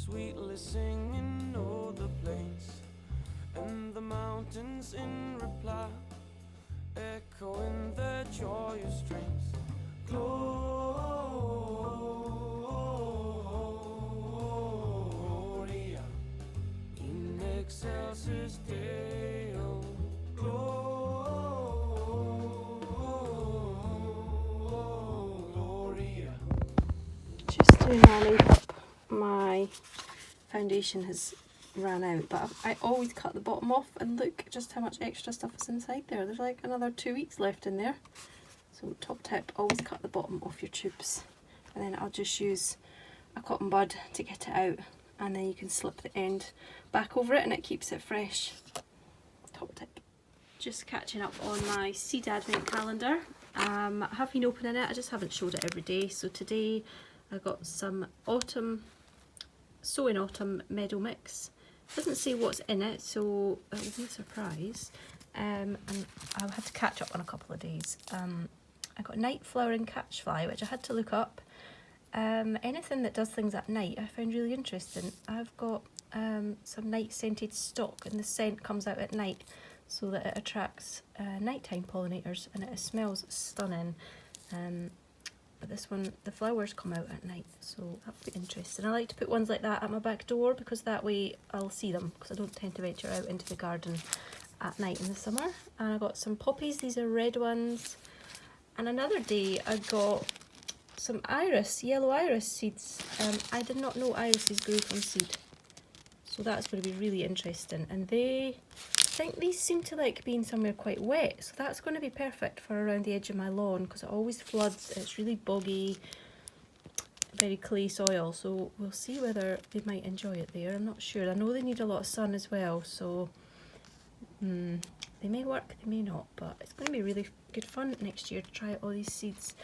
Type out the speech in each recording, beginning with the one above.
sweetly singing o'er the plains, and the mountains in reply, echoing their joyous strains. Gloria in excelsis Deo. Gloria. Just doing my makeup. My foundation has ran out, but I always cut the bottom off, and look just how much extra stuff is inside there. There's like another 2 weeks left in there. So top tip, always cut the bottom off your tubes, and then I'll just use a cotton bud to get it out, and then you can slip the end back over it and it keeps it fresh. Top tip. Just catching up on my seed advent calendar. I have been opening it, I just haven't showed it every day. So today I got some Sowing Autumn Meadow Mix. It doesn't say what's in it, so it will be a surprise. And I'll have to catch up on a couple of days. I got night flowering catchfly, which I had to look up. Anything that does things at night I found really interesting. I've got some night scented stock, and the scent comes out at night so that it attracts nighttime pollinators, and it smells stunning. But this one, the flowers come out at night, so that'll be interesting. I like to put ones like that at my back door because that way I'll see them, because I don't tend to venture out into the garden at night in the summer. And I got some poppies, these are red ones. And another day I got some iris, yellow iris seeds. I did not know irises grew from seed, so that's going to be really interesting. And I think these seem to like being somewhere quite wet, so that's going to be perfect for around the edge of my lawn, because it always floods. It's really boggy, very clay soil, so we'll see whether they might enjoy it there. I'm not sure. I know they need a lot of sun as well, so they may work, they may not, but it's going to be really good fun next year to try out all these seeds.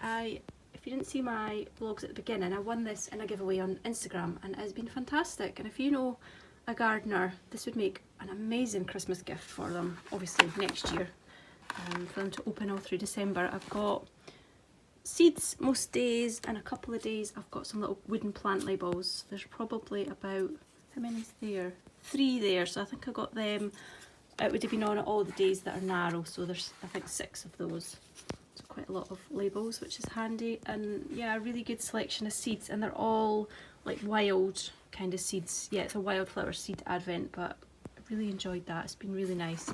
If you didn't see my vlogs at the beginning, I won this in a giveaway on Instagram, and it has been fantastic. And if you know a gardener, this would make an amazing Christmas gift for them, obviously next year, for them to open all through December. I've got seeds most days, and a couple of days I've got some little wooden plant labels. There's probably about, how many's there? 3 there, so I think I got them. It would have been on all the days that are narrow, so there's I think 6 of those. So quite a lot of labels, which is handy. And yeah, a really good selection of seeds, and they're all like wild kind of seeds. Yeah, it's a wildflower seed advent, but I really enjoyed that. It's been really nice.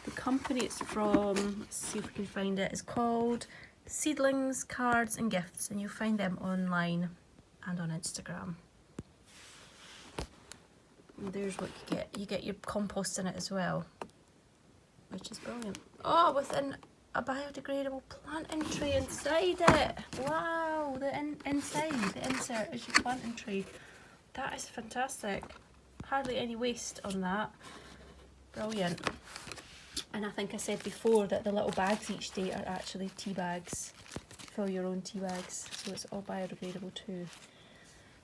The company it's from, let's see if we can find it, is called Seedlings, Cards and Gifts, and you'll find them online and on Instagram. And there's what you get. You get your compost in it as well, which is brilliant. Oh, within a biodegradable planting tray inside it. Wow, the inside, the insert is your planting tray. That is fantastic. Hardly any waste on that. Brilliant. And I think I said before that the little bags each day are actually tea bags. Fill your own tea bags, so it's all biodegradable too.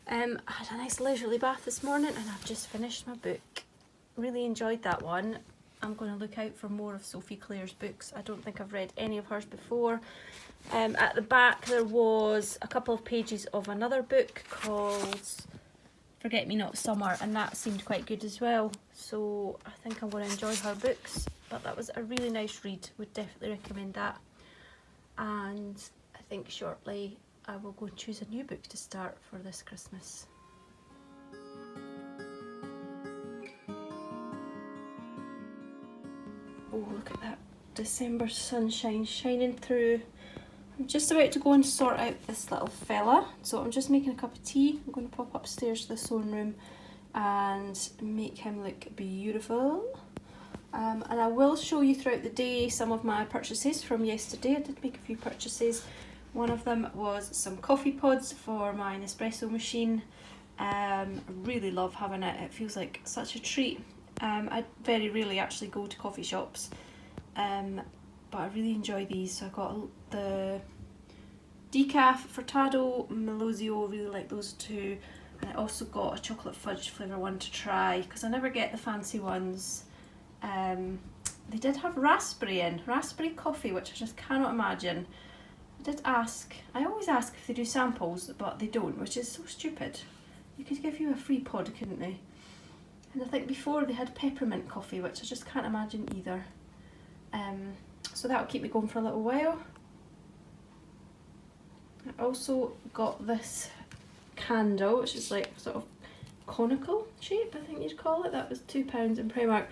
I had a nice leisurely bath this morning, and I've just finished my book. Really enjoyed that one. I'm going to look out for more of Sophie Clare's books. I don't think I've read any of hers before. At the back there was a couple of pages of another book called Forget Me Not Summer, and that seemed quite good as well. So I think I'm going to enjoy her books. But that was a really nice read. Would definitely recommend that. And I think shortly I will go and choose a new book to start for this Christmas. Oh, look at that December sunshine shining through. I'm just about to go and sort out this little fella. So I'm just making a cup of tea. I'm going to pop upstairs to the sewing room and make him look beautiful. And I will show you throughout the day some of my purchases from yesterday. I did make a few purchases. One of them was some coffee pods for my Nespresso machine. I really love having it. It feels like such a treat. I very rarely actually go to coffee shops, but I really enjoy these. So I got the decaf Furtado, Melozio, really like those two. And I also got a chocolate fudge flavour one to try, because I never get the fancy ones. They did have raspberry coffee, which I just cannot imagine. I did ask, I always ask if they do samples, but they don't, which is so stupid. You could give you a free pod, couldn't they? And I think before they had peppermint coffee, which I just can't imagine either. So that'll keep me going for a little while. I also got this candle, which is like sort of conical shape, I think you'd call it. That was £2 in Primark.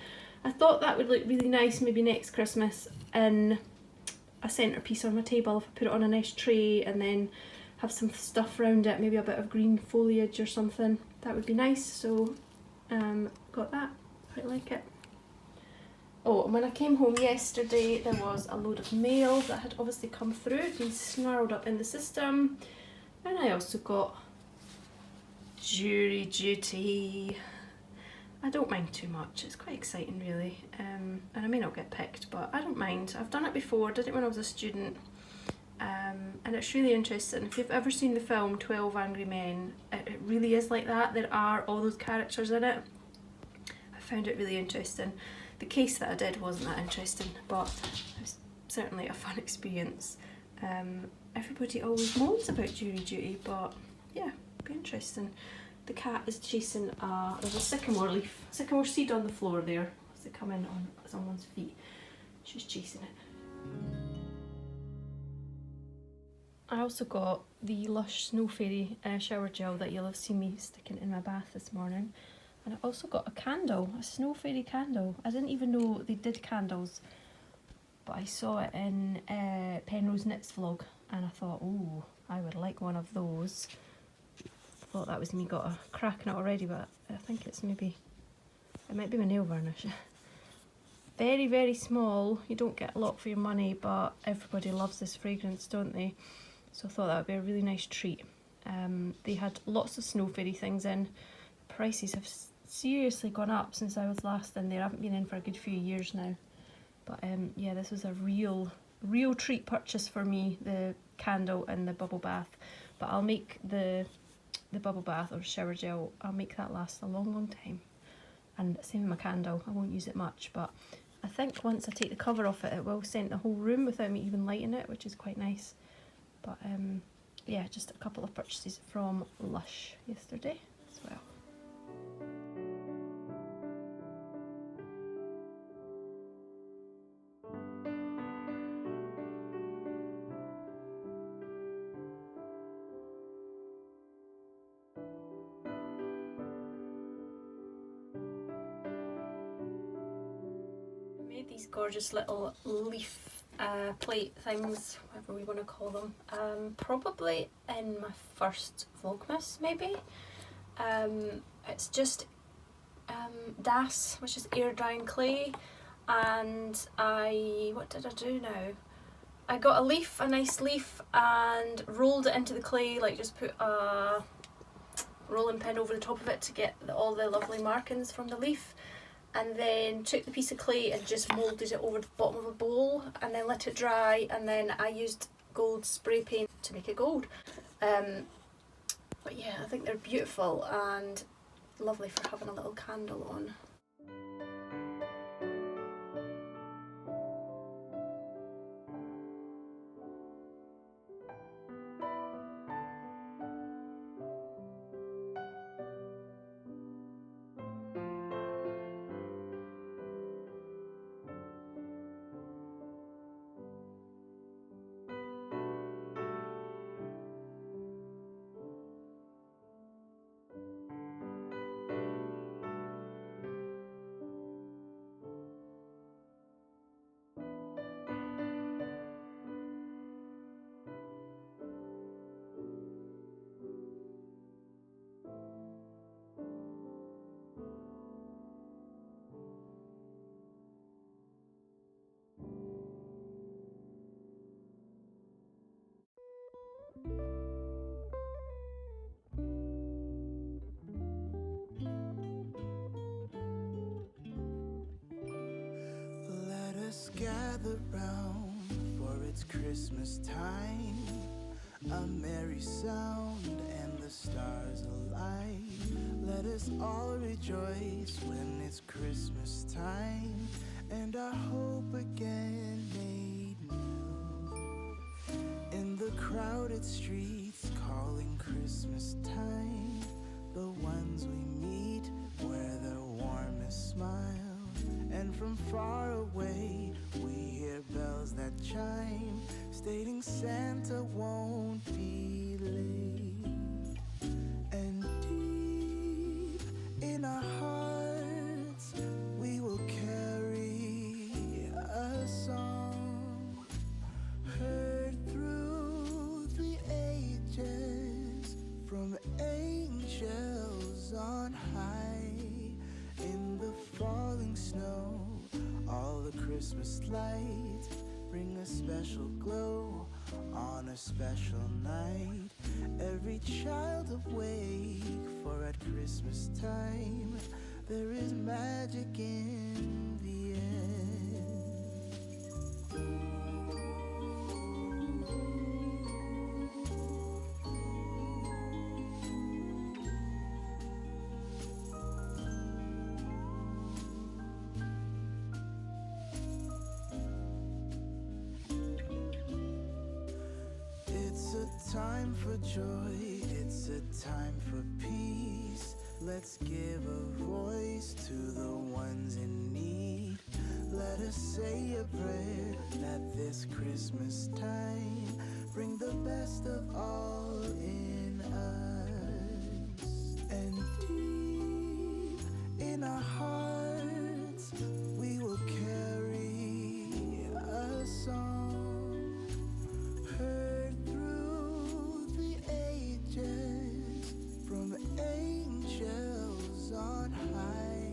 I thought that would look really nice maybe next Christmas in a centrepiece on my table if I put it on a nice tray and then have some stuff around it, maybe a bit of green foliage or something. That would be nice, so got that. Quite like it. Oh, and when I came home yesterday, there was a load of mail that had obviously come through, been snarled up in the system. And I also got jury duty. I don't mind too much, it's quite exciting really. And I may not get picked, but I don't mind. I've done it before, did it when I was a student. And it's really interesting. If you've ever seen the film 12 Angry Men, it really is like that. There are all those characters in it. I found it really interesting. The case that I did wasn't that interesting, but it was certainly a fun experience. Everybody always moans about jury duty, but yeah, it'd be interesting. The cat is chasing there's a sycamore seed on the floor there as they come in on someone's feet. She's chasing it. I also got the Lush Snow Fairy shower gel that you'll have seen me sticking in my bath this morning. And I also got a candle, a Snow Fairy candle. I didn't even know they did candles, but I saw it in Penrose Knits vlog and I thought, oh, I would like one of those. Thought that was me got a crack in it already, but I think it might be my nail varnish. Very, very small. You don't get a lot for your money, but everybody loves this fragrance, don't they? So I thought that would be a really nice treat. They had lots of Snow Fairy things in. The prices have seriously gone up since I was last in there. I haven't been in for a good few years now. But yeah, this was a real treat purchase for me, the candle and the bubble bath. But I'll make the bubble bath or shower gel, I'll make that last a long, long time. And same with my candle, I won't use it much, but I think once I take the cover off it, it will scent the whole room without me even lighting it, which is quite nice. But yeah, just a couple of purchases from Lush yesterday as well. These gorgeous little leaf plate things, whatever we want to call them, probably in my first Vlogmas maybe. It's just Das, which is air drying clay, and what did I do now? I got a nice leaf and rolled it into the clay, like just put a rolling pin over the top of it to get all the lovely markings from the leaf. And then took the piece of clay and just moulded it over the bottom of a bowl and then let it dry, and then I used gold spray paint to make it gold. But yeah, I think they're beautiful and lovely for having a little candle on. Gather round, for it's Christmas time. A merry sound and the stars alight. Let us all rejoice when it's Christmas time, and our hope again made new. In the crowded streets calling Christmas time, the ones we meet wear their warmest smile. And from far away we hear bells that chime, stating Santa won't be late. And deep in our hearts we will carry a song, heard through the ages from angels on high. In the falling snow, all the Christmas lights bring a special glow on a special night. Every child awake, for at Christmas time there is magic in the air. It's a time for joy, it's a time for peace. Let's give a voice to the ones in need. Let us say a prayer, let this Christmas time bring the best of all in us. And deep in our hearts we will carry a song, heard through the ages from angels on high.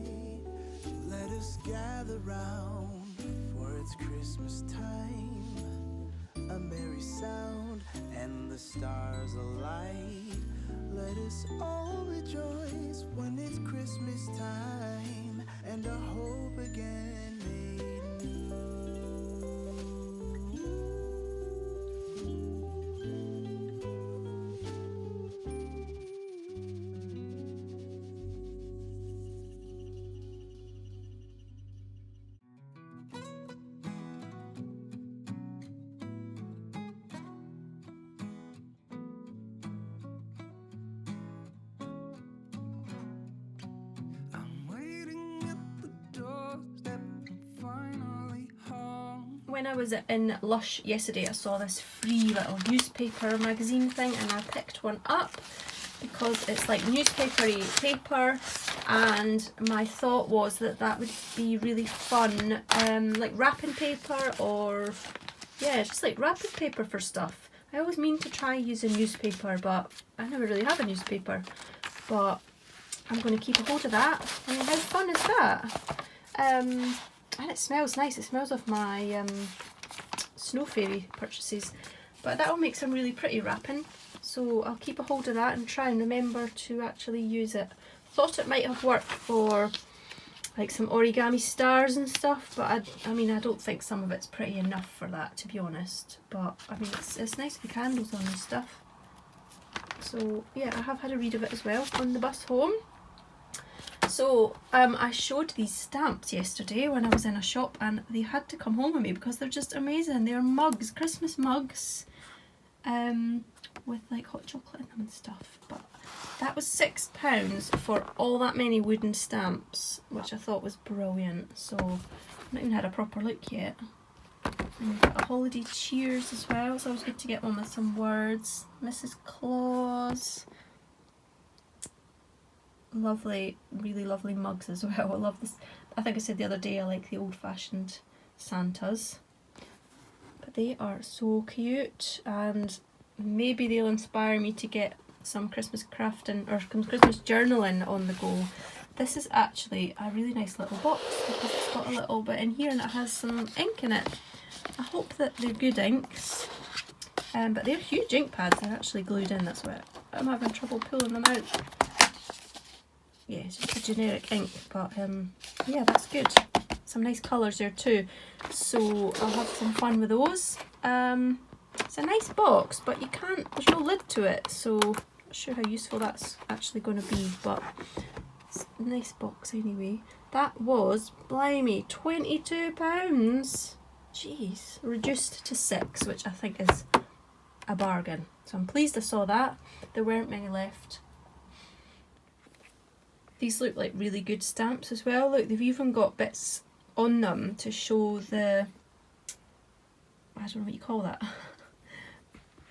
Let us gather round, for it's Christmas time, a merry sound and the stars alight. Let us all rejoice when it's Christmas time and our hope again made new. I'm waiting at the doorstep, I'm finally home. When I was in Lush yesterday, I saw this free little newspaper magazine thing, and I picked one up because it's like newspapery paper, and my thought was that that would be really fun, like wrapping paper, or yeah, just like wrapping paper for stuff. I always mean to try using newspaper, but I never really have a newspaper. But I'm going to keep a hold of that. I mean, how fun is that? And it smells nice. It smells of my Snow Fairy purchases. But that will make some really pretty wrapping. So I'll keep a hold of that and try and remember to actually use it. Thought it might have worked for like some origami stars and stuff, but I mean, I don't think some of it's pretty enough for that, to be honest. But I mean, it's nice with candles on and stuff. So yeah, I have had a read of it as well on the bus home. So I showed these stamps yesterday when I was in a shop, and they had to come home with me because they're just amazing. They're mugs, Christmas mugs, with like hot chocolate in them and stuff. But that was £6 for all that many wooden stamps, which I thought was brilliant. So I've not even had a proper look yet. And we've got a holiday cheers as well, so it was good to get one with some words. Mrs. Claus. Lovely, really lovely mugs as well. I love this. I think I said the other day I like the old-fashioned Santas. But they are so cute, and maybe they'll inspire me to get some Christmas crafting or some Christmas journaling on the go. This is actually a really nice little box because it's got a little bit in here and it has some ink in it. I hope that they're good inks, but they're huge ink pads. They're actually glued in, that's why I'm having trouble pulling them out. Yeah, it's just a generic ink, but yeah, that's good. Some nice colours there too, so I'll have some fun with those. It's a nice box, but you can't, there's no lid to it, so I'm not sure how useful that's actually going to be, but it's a nice box anyway. That was, blimey, £22. Jeez, reduced to 6, which I think is a bargain. So I'm pleased I saw that. There weren't many left. These look like really good stamps as well. Look, they've even got bits on them to show the, I don't know what you call that,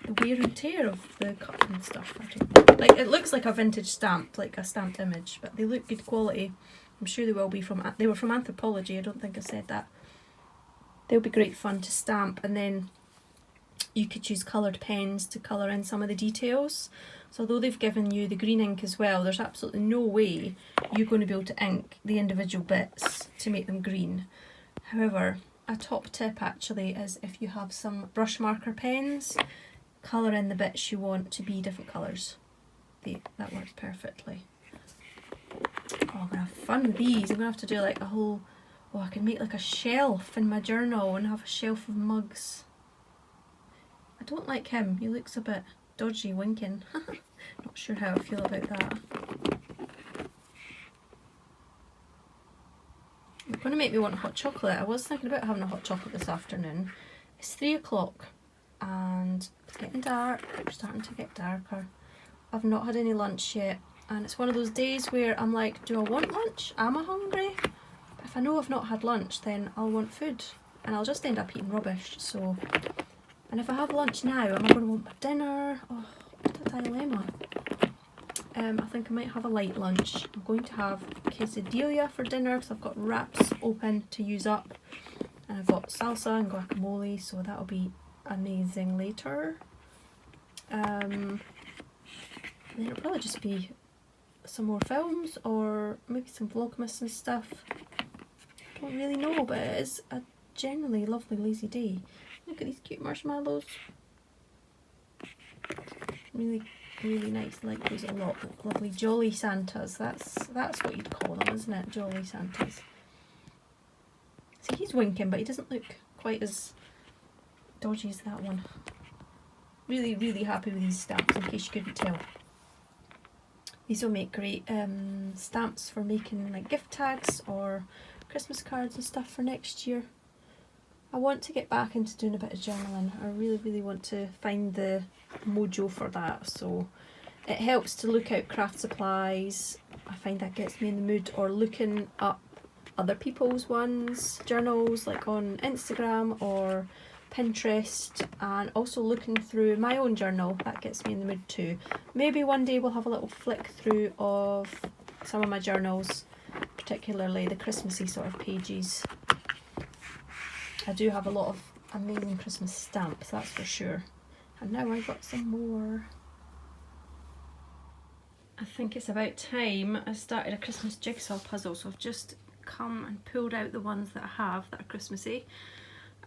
the wear and tear of the cut and stuff. I don't know. Like, it looks like a vintage stamp, like a stamped image, but they look good quality. I'm sure they will be they were from Anthropology, I don't think I said that. They'll be great fun to stamp, and then you could use coloured pens to colour in some of the details. So although they've given you the green ink as well, there's absolutely no way you're going to be able to ink the individual bits to make them green. However, a top tip actually is if you have some brush marker pens, colour in the bits you want to be different colours. That works perfectly. Oh, I'm going to have fun with these. I'm going to have to do like a whole, I can make like a shelf in my journal and have a shelf of mugs. I don't like him, he looks a bit dodgy winking. Not sure how I feel about that. It's going to make me want hot chocolate. I was thinking about having a hot chocolate this afternoon. It's 3 o'clock and it's getting dark. It's starting to get darker. I've not had any lunch yet, and it's one of those days where I'm like, do I want lunch? Am I hungry? But if I know I've not had lunch, then I'll want food and I'll just end up eating rubbish. So, and if I have lunch now, am I going to want my dinner? Oh, what a dilemma. I think I might have a light lunch. I'm going to have quesadilla for dinner because I've got wraps open to use up, and I've got salsa and guacamole, so that'll be amazing later. Then it'll probably just be some more films or maybe some Vlogmas and stuff. I don't really know, but it is a generally lovely lazy day. Look at these cute marshmallows. Really, really nice. I like those a lot. Lovely jolly Santas. That's what you'd call them, isn't it? Jolly Santas. See, he's winking, but he doesn't look quite as dodgy as that one. Really, really happy with these stamps, in case you couldn't tell. These will make great stamps for making like gift tags or Christmas cards and stuff for next year. I want to get back into doing a bit of journaling. I really, really want to find the mojo for that. So it helps to look out craft supplies. I find that gets me in the mood, or looking up other people's journals, like on Instagram or Pinterest, and also looking through my own journal. That gets me in the mood too. Maybe one day we'll have a little flick through of some of my journals, particularly the Christmassy sort of pages. I do have a lot of amazing Christmas stamps, that's for sure. And now I've got some more. I think it's about time I started a Christmas jigsaw puzzle, so I've just come and pulled out the ones that I have that are Christmassy.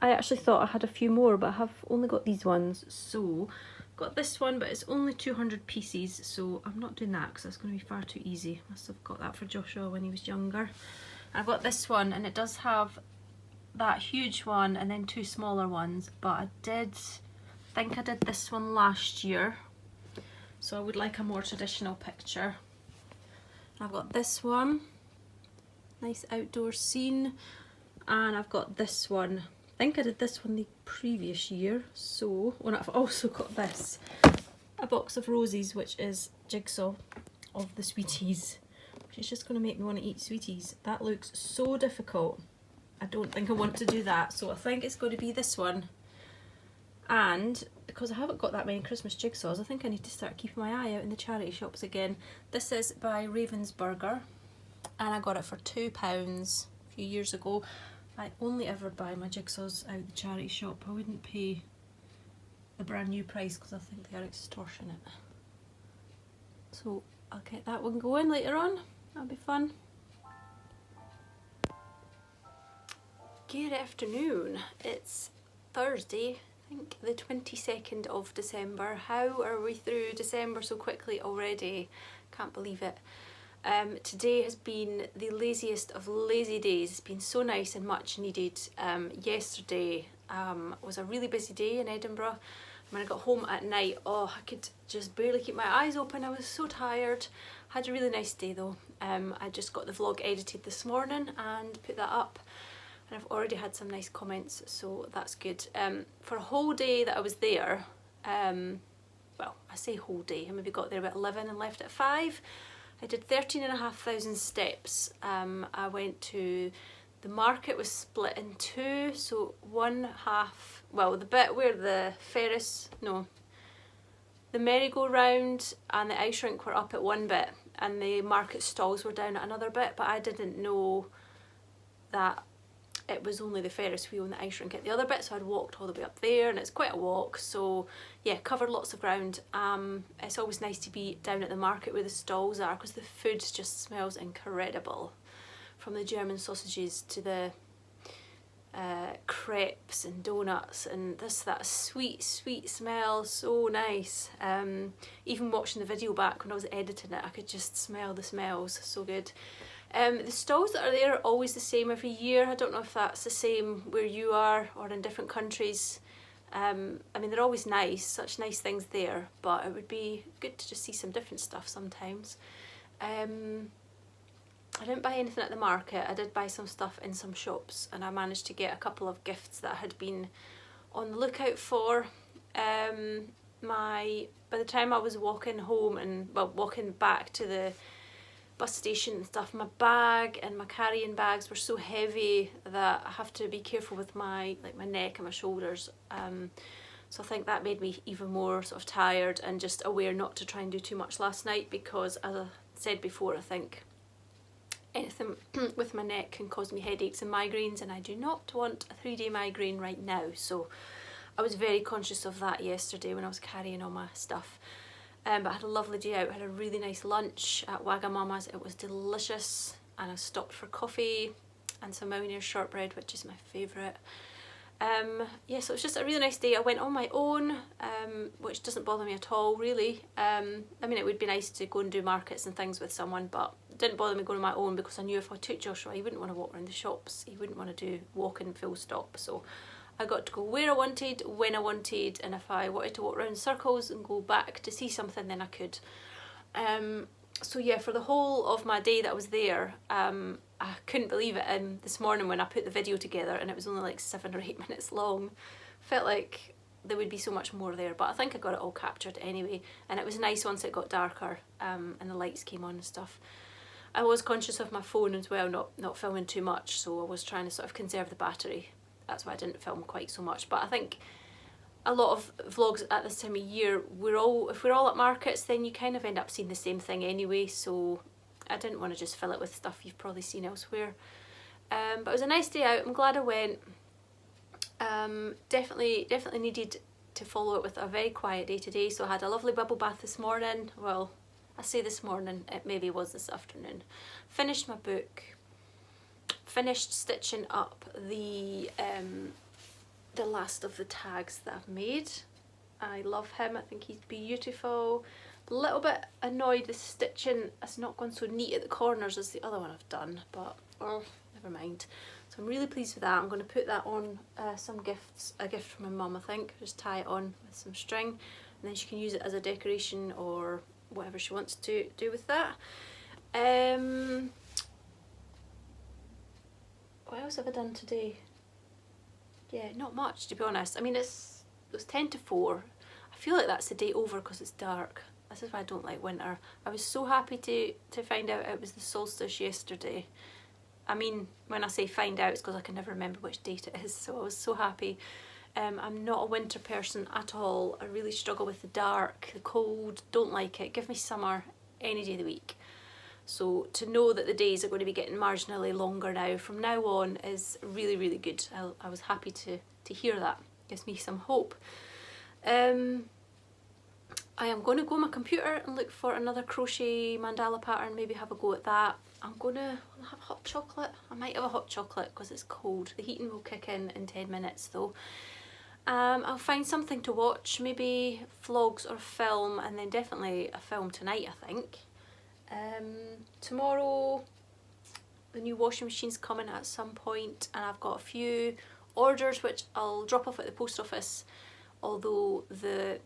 I actually thought I had a few more, but I have only got these ones. So I've got this one, but it's only 200 pieces, so I'm not doing that because that's going to be far too easy. Must have got that for Joshua when he was younger. I've got this one, and it does have that huge one and then 2 smaller ones, but I think I did this one last year, so I would like a more traditional picture. I've got this one, nice outdoor scene, and I've got this one. I think I did this one the previous year. So, and I've also got this, a box of roses, which is Jigsaw of the sweeties, which is just going to make me want to eat sweeties. That looks so difficult. I don't think I want to do that, so I think it's going to be this one. And because I haven't got that many Christmas jigsaws, I think I need to start keeping my eye out in the charity shops again. This is by Ravensburger, and I got it for £2 a few years ago. I only ever buy my jigsaws out the charity shop. I wouldn't pay the brand new price because I think they are extortionate. So I'll get that one going later on. That'll be fun. Good afternoon. It's Thursday, I think the 22nd of December. How are we through December so quickly already? Can't believe it. Today has been the laziest of lazy days. It's been so nice and much needed. Yesterday was a really busy day in Edinburgh. When I got home at night, I could just barely keep my eyes open. I was so tired. Had a really nice day though. I just got the vlog edited this morning and put that up. And I've already had some nice comments, so that's good. For a whole day that I was there, well, I say whole day, I maybe got there about 11 and left at 5. I did 13,500 steps. I went to, the market was split in two, so one half, well, the bit where the the merry-go-round and the ice rink were up at one bit and the market stalls were down at another bit, but I didn't know that it was only the Ferris wheel and the ice rink at the other bit, so I'd walked all the way up there, and it's quite a walk, so yeah, covered lots of ground. It's always nice to be down at the market where the stalls are, because the food just smells incredible, from the German sausages to the crepes and donuts, and that sweet smell, so nice. Even watching the video back when I was editing it, I could just smell the smells, so good. The stalls that are there are always the same every year. I don't know if that's the same where you are or in different countries. I mean, they're always nice, such nice things there, but it would be good to just see some different stuff sometimes. I didn't buy anything at the market. I did buy some stuff in some shops, and I managed to get a couple of gifts that I had been on the lookout for. By the time I was walking home and walking back to the bus station and stuff, my bag and my carrying bags were so heavy that I have to be careful with my neck and my shoulders. So I think that made me even more sort of tired and just aware not to try and do too much last night, because as I said before, I think anything with my neck can cause me headaches and migraines, and I do not want a 3-day migraine right now. So I was very conscious of that yesterday when I was carrying all my stuff. But I had a lovely day out. I had a really nice lunch at Wagamama's. It was delicious, and I stopped for coffee and some Millionaire shortbread, which is my favourite. Yeah, so it was just a really nice day. I went on my own, which doesn't bother me at all, really. I mean, it would be nice to go and do markets and things with someone, but it didn't bother me going on my own, because I knew if I took Joshua, he wouldn't want to walk around the shops. He wouldn't want to do walking full stop. So I got to go where I wanted, when I wanted, and if I wanted to walk around in circles and go back to see something, then I could. So yeah, for the whole of my day that I was there, I couldn't believe it. And this morning when I put the video together, and it was only like 7 or 8 minutes long, felt like there would be so much more there, but I think I got it all captured anyway. And it was nice once it got darker, and the lights came on and stuff. I was conscious of my phone as well, not filming too much, so I was trying to sort of conserve the battery. That's why I didn't film quite so much. But I think a lot of vlogs at this time of year, if we're all at markets, then you kind of end up seeing the same thing anyway, so I didn't want to just fill it with stuff you've probably seen elsewhere. But it was a nice day out. I'm glad I went. Definitely needed to follow it with a very quiet day today, so I had a lovely bubble bath this morning. Well, I say this morning, it maybe was this afternoon. Finished my book. Finished stitching up the last of the tags that I've made. I love him. I think he's beautiful. A little bit annoyed the stitching has not gone so neat at the corners as the other one I've done, but never mind. So I'm really pleased with that. I'm going to put that on a gift from my mum, I think. Just tie it on with some string, and then she can use it as a decoration or whatever she wants to do with that. What else have I done today? Yeah, not much, to be honest. I mean, it was 10 to 4. I feel like that's the day over because it's dark. This is why I don't like winter. I was so happy to find out it was the solstice yesterday. I mean, when I say find out, it's because I can never remember which date it is, so I was so happy. I'm not a winter person at all. I really struggle with the dark, the cold, don't like it. Give me summer any day of the week. So to know that the days are going to be getting marginally longer now from now on is really, really good. I was happy to hear that. Gives me some hope. I am going to go on my computer and look for another crochet mandala pattern, maybe have a go at that. Will I have hot chocolate? I might have a hot chocolate because it's cold. The heating will kick in 10 minutes though. I'll find something to watch, maybe vlogs or film, and then definitely a film tonight, I think. Tomorrow the new washing machine's coming at some point, and I've got a few orders which I'll drop off at the post office, although the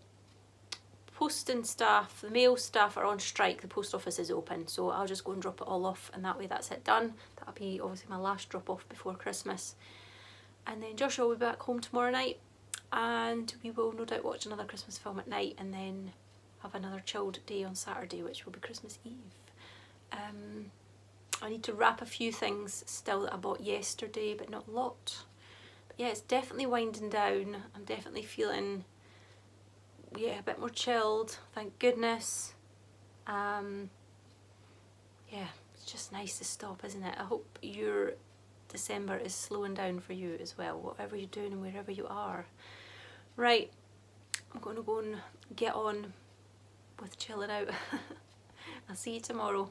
posting staff, the mail staff are on strike. The post office is open, so I'll just go and drop it all off, and that way that's it done. That'll be obviously my last drop off before Christmas, and then Joshua will be back home tomorrow night, and we will no doubt watch another Christmas film at night, and then have another chilled day on Saturday, which will be Christmas Eve. I need to wrap a few things still that I bought yesterday, but not a lot. But yeah, it's definitely winding down. I'm definitely feeling, yeah, a bit more chilled, thank goodness. Yeah, it's just nice to stop, isn't it? I hope your December is slowing down for you as well, whatever you're doing and wherever you are. Right, I'm going to go and get on with chilling out. I'll see you tomorrow.